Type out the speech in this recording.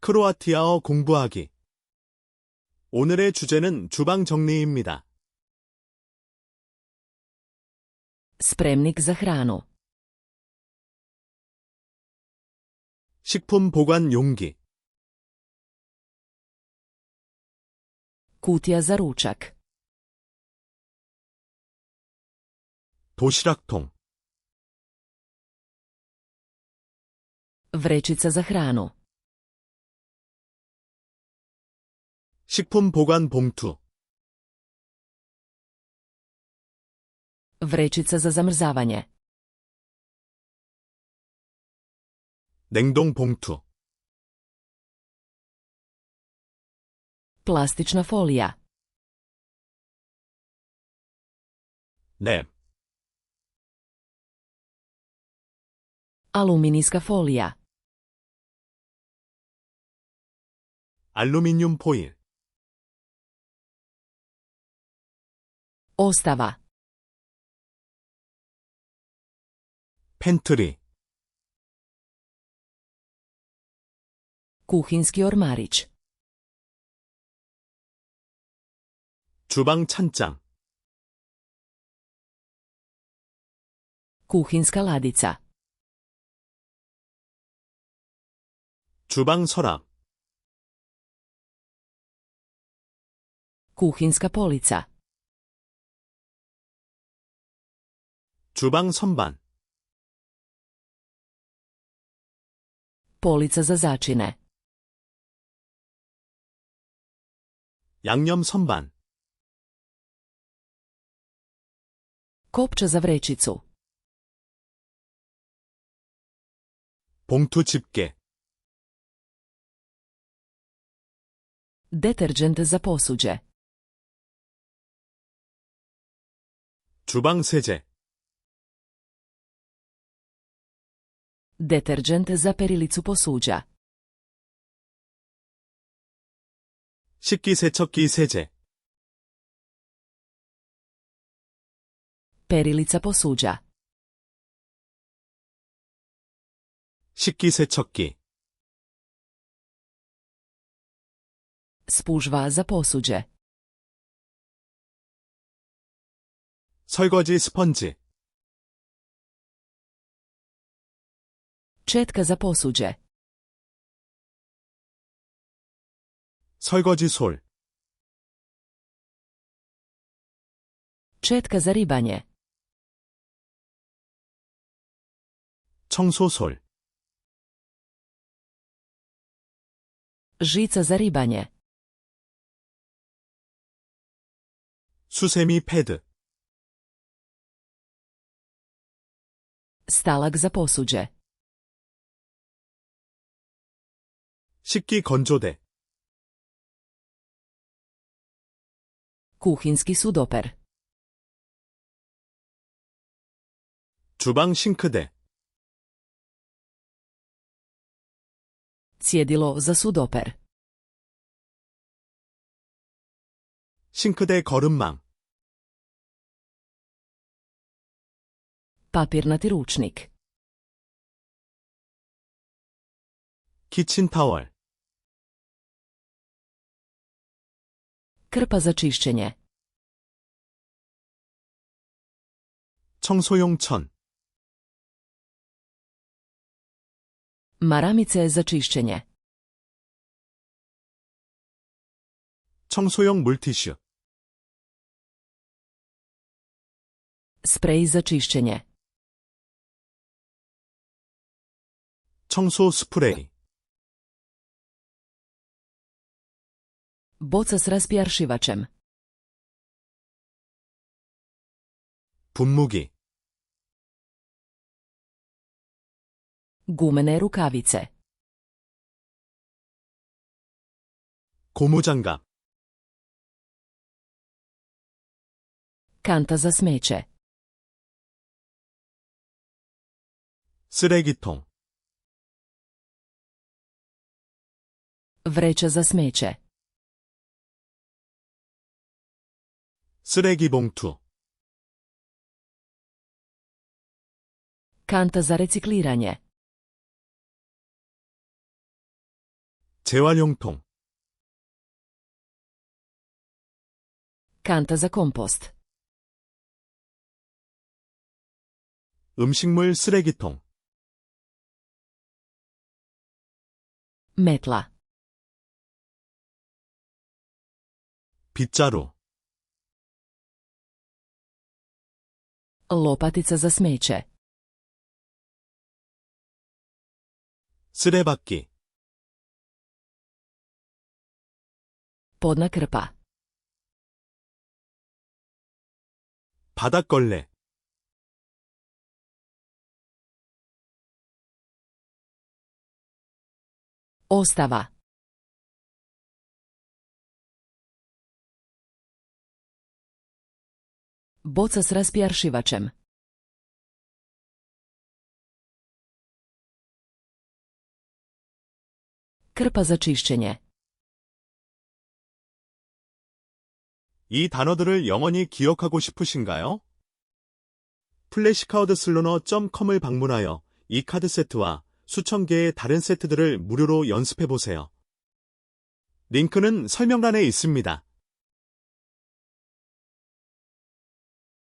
크로아티아어 공부하기. 오늘의 주제는 주방 정리입니다. Spremnik za hranu. 식품 보관 용기. Kutija za ručak. 도시락통. Vrećica za hranu. 식품 보관 봉투. Vrećica za zamrzavanje. 냉동 봉투. Plastična folija. 랩. Aluminijska folija. 알루미늄 포일. Ostava. 팬트리. Kuhinski ormarić. 주방 찬장. Kuhinska ladica. 주방 서랍. Kuhinska polica. 주방 선반. Polica za začine. 양념 선반. Kopča za vrećicu. 봉투 집게. Deterđent za posuđe. 주방 세제. Deterđent za perilicu posuđa. 식기세척기 세제. Perilica posuđa. 식기세척기. Spužva za posuđe. 설거지 스펀지. Četka za posuđe. 설거지 솔. Četka za ribanje. 청소솔. Žica za ribanje. 수세미 패드. Stalak za posuđe. 식기 건조대. Kuhinski sudoper. 주방 싱크대. Cjedilo za sudoper. 싱크대 거름망. Papirnati ručnik. 키친타월. Krpa za čišćenje. 청소용 천. Maramice za čišćenje. 청소용 물티슈. Sprej za čišćenje. 청소 스프레이. Boca s raspjaršivačem. 분무기. Gumene rukavice. 고무장갑. Kanta za smeće. 쓰레기통. Vreća za smeće. 쓰레기 봉투. Kanta za recikliranje. 재활용통, Kanta za kompost. 음식물 쓰레기통, Metla. 빗자루, Lopatica za smeće. 쓰레받기, Podna krpa. 바닥걸레, Ostava. Boca s raspjaršivačem. Krpa za čišćenje. 이 단어들을 영원히 기억하고 싶으신가요? 플래시카우드슬로너.com을 방문하여 이 카드 세트와 수천 개의 다른 세트들을 무료로 연습해보세요. 링크는 설명란에 있습니다.